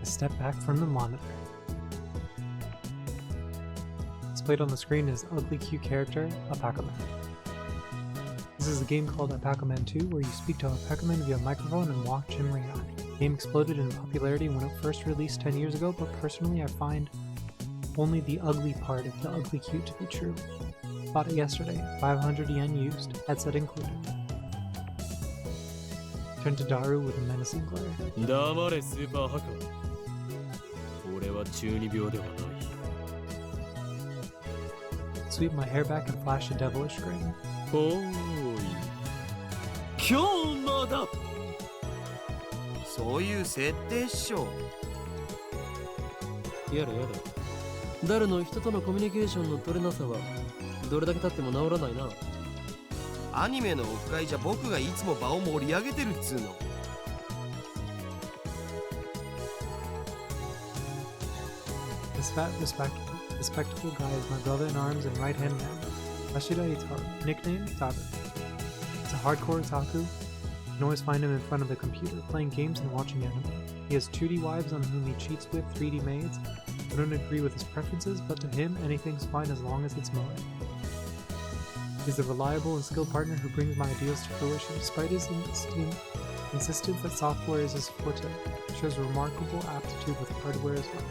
Step back from the monitor. Displayed on the screen is ugly cute character, Alpaca-Man. This is a game called Alpaca-Man 2 where you speak to Alpaca-Man via microphone and watch him react. The game exploded in popularity when it first released 10 years ago, but personally I find only the ugly part of the ugly cute to be true. Bought it yesterday, 500 yen used, headset included. Turned to Daru with a menacing glare. 黙れスーパーハカー。俺は中二病ではない。 Sweep my hair back and flash a devilish grin. おーい。今日まだ。そういう設定っしょ。やれやれ。誰の人とのコミュニケーションの取れなさはどれだけ経っても治らないな。アニメのオフ会じゃ僕がいつも場を盛り上げてるっつうの。This fat, respectable guy is my brother in arms and right-hand man. Ashida Itaru, nickname Tabu. He's a hardcore otaku. You can always find him in front of the computer, playing games and watching anime. He has 2D wives on whom he cheats with 3D maids. I don't agree with his preferences, but to him, anything's fine as long as it's mine. He's a reliable and skilled partner who brings my ideas to fruition, despite his insistence that software is his forte. He shows remarkable aptitude with hardware as well.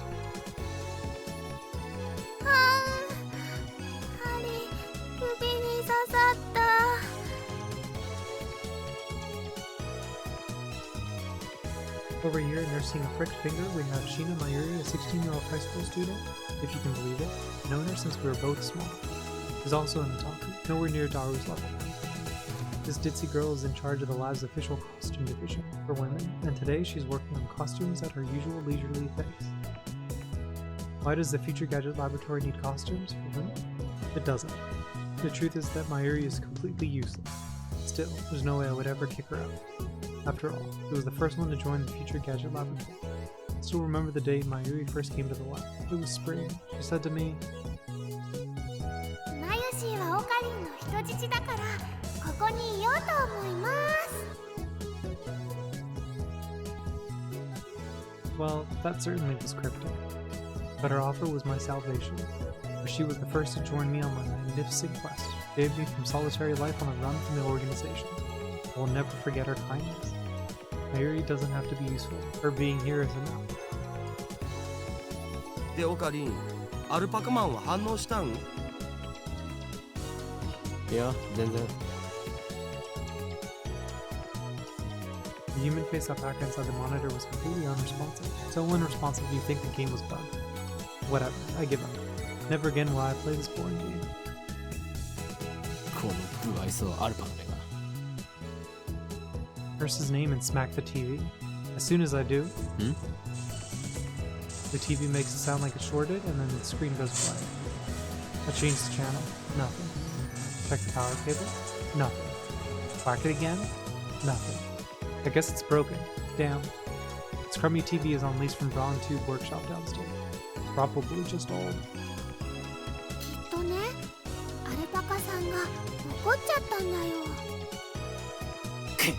あれ首に刺さった。 Over here, nursing a pricked finger, we have Shina Mayuri, a 16-year-old high school student, if you can believe it. Known her since we were both small. She's also an otaku, nowhere near Daru's level. This ditzy girl is in charge of the lab's official costume division for women, and today she's working on costumes at her usual leisurely pace. Why does the Future Gadget Laboratory need costumes for women? It doesn't. The truth is that Mayuri is completely useless. Still, there's no way I would ever kick her out. After all, she was the first one to join the Future Gadget Laboratory. I still remember the day Mayuri first came to the lab. It was spring. She said to me, マユシーはオカリンの人質だからここにいようと思います。 well, that certainly was cryptic. But her offer was my salvation, for she was the first to join me on my magnificent quest. She saved me from solitary life on a run from the organization. I will never forget her kindness. Mayuri doesn't have to be useful. Her being here is enough. でオカリン、アルパカマンは反応したん？いや、全然。 The human face alpaca inside the monitor was completely unresponsive. So unresponsive you think the game was bugged. Whatever, I give up. Never again will I play this boring game. この不愛想アルパカめが。 Curse his name and smack the TV. As soon as I do, the TV makes a sound like it shorted and then the screen goes black. I change the channel. Nothing. Check the power cable. Nothing. Whack it again. Nothing. I guess it's broken. Damn. This crummy TV is on lease from Braun Tube Workshop downstairs. It's probably just old. きっとね、アルパカさんが怒っちゃったんだよ。後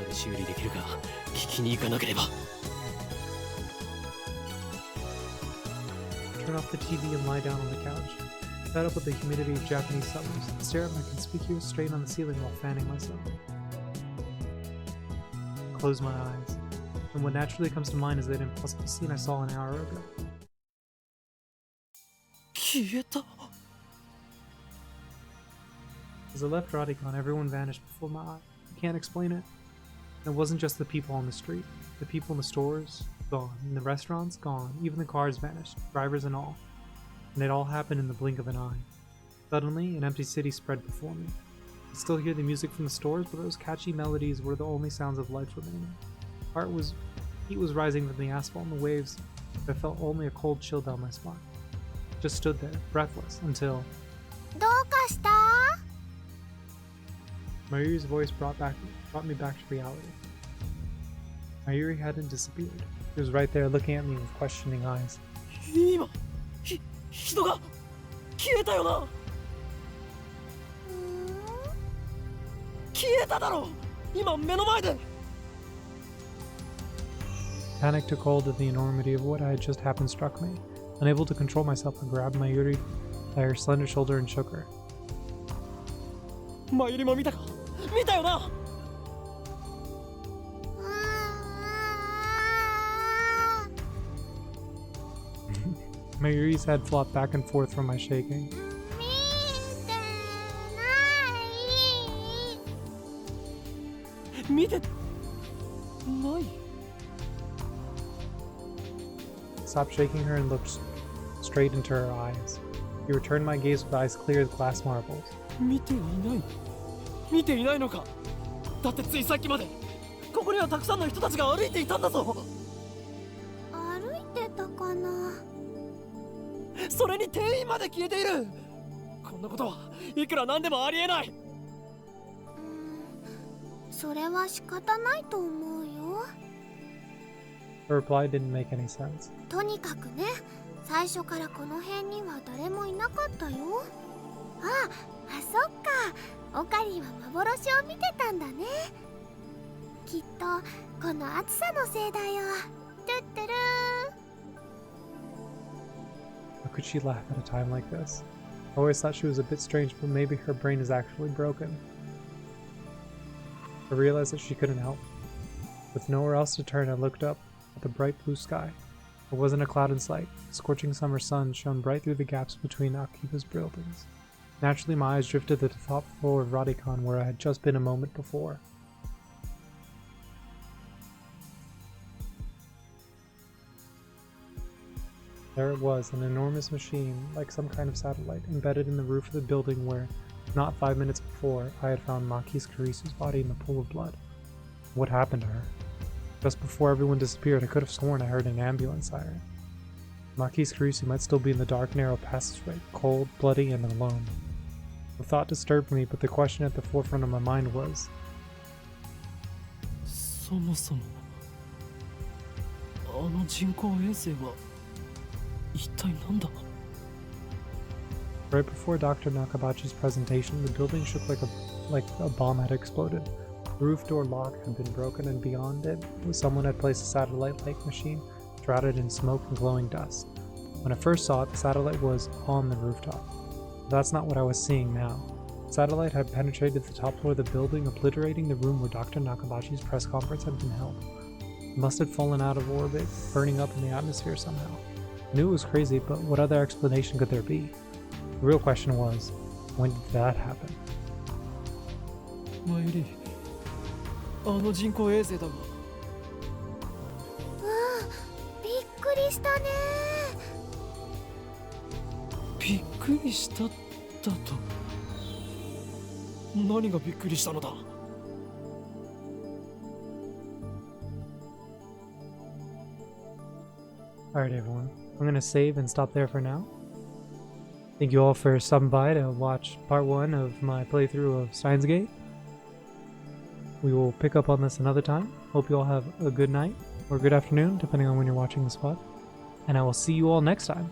で修理できるか聞きに行かなければ。 Turn off the TV and lie down on the couch. Fed up with the humidity of Japanese summers, I stare at my conspicuous stain on the ceiling while fanning myself. I close my eyes, and what naturally comes to mind is that impossible scene I saw an hour ago. 消えた。 As I left Radicon, everyone vanished before my eye. I can't explain it. And it wasn't just the people on the street. The people in the stores, gone. In the restaurants, gone. Even the cars vanished, drivers and all. And it all happened in the blink of an eye. Suddenly, an empty city spread before me. I still hear the music from the stores, but those catchy melodies were the only sounds of life remaining. Heat was rising from the asphalt and the waves, but I felt only a cold chill down my spine. I just stood there, breathless, until どうかした？ Mayuri's voice brought me back to reality. Mayuri hadn't disappeared. She was right there looking at me with questioning eyes. 今、人が消えたよな。消えただろ。今目の前で。 Panic took hold of the enormity of what had just happened struck me. Unable to control myself, I grabbed Mayuri by her slender shoulder and shook her. マユリも見たか？見たよな。 Mayuri's head flopped back and forth from my shaking. 見てない。 見てない。 Stopped shaking her and looked straight into her eyes. She returned my gaze with eyes clear as glass marbles. 見ていない。見ていないのか。だってついさっきまでここにはたくさんの人たちが歩いていたんだぞ。歩いてたかな。 それに店員まで消えている。こんなことはいくらなんでもありえない。それは仕方ないと思うよ。 Her reply didn't make any sense. とにかくね、最初からこの辺には誰もいなかったよ。そっか、オカリンは幻を見てたんだね。きっとこの暑さのせいだよ。トゥットゥルー。 How could she laugh at a time like this? I always thought she was a bit strange, but maybe her brain is actually broken. I realized that she couldn't help. With nowhere else to turn, I looked up at the bright blue sky. There wasn't a cloud in sight. The scorching summer sun shone bright through the gaps between Akiba's buildings. Naturally, my eyes drifted to the top floor of Radicon, where I had just been a moment before. There it was, an enormous machine, like some kind of satellite, embedded in the roof of the building where, not 5 minutes before, I had found Maki's Karisu's body in the pool of blood. What happened to her? Just before everyone disappeared, I could have sworn I heard an ambulance siren. Maki's Karisu might still be in the dark, narrow passageway, cold, bloody, and alone. The thought disturbed me, but the question at the forefront of my mind was, そもそもあの人工衛星は一体なんだ? Right before Dr. Nakabachi's presentation, the building shook like a bomb had exploded. The roof door lock had been broken, and beyond it, someone had placed a satellite-like machine shrouded in smoke and glowing dust. When I first saw it, the satellite was on the rooftop. But that's not what I was seeing now. The satellite had penetrated the top floor of the building, obliterating the room where Dr. Nakabachi's press conference had been held. It must have fallen out of orbit, burning up in the atmosphere somehow. I knew it was crazy, but what other explanation could there be? The real question was, when did that happen? マユリ、あの人工衛星だが。びっくりしたね。びっくりしただと。何がびっくりしたのだ? Alright everyone, I'm gonna save and stop there for now. Thank you all for stopping by to watch part 1 of my playthrough of Steins Gate. We will pick up on this another time. Hope you all have a good night or good afternoon, depending on when you're watching this pod. And I will see you all next time.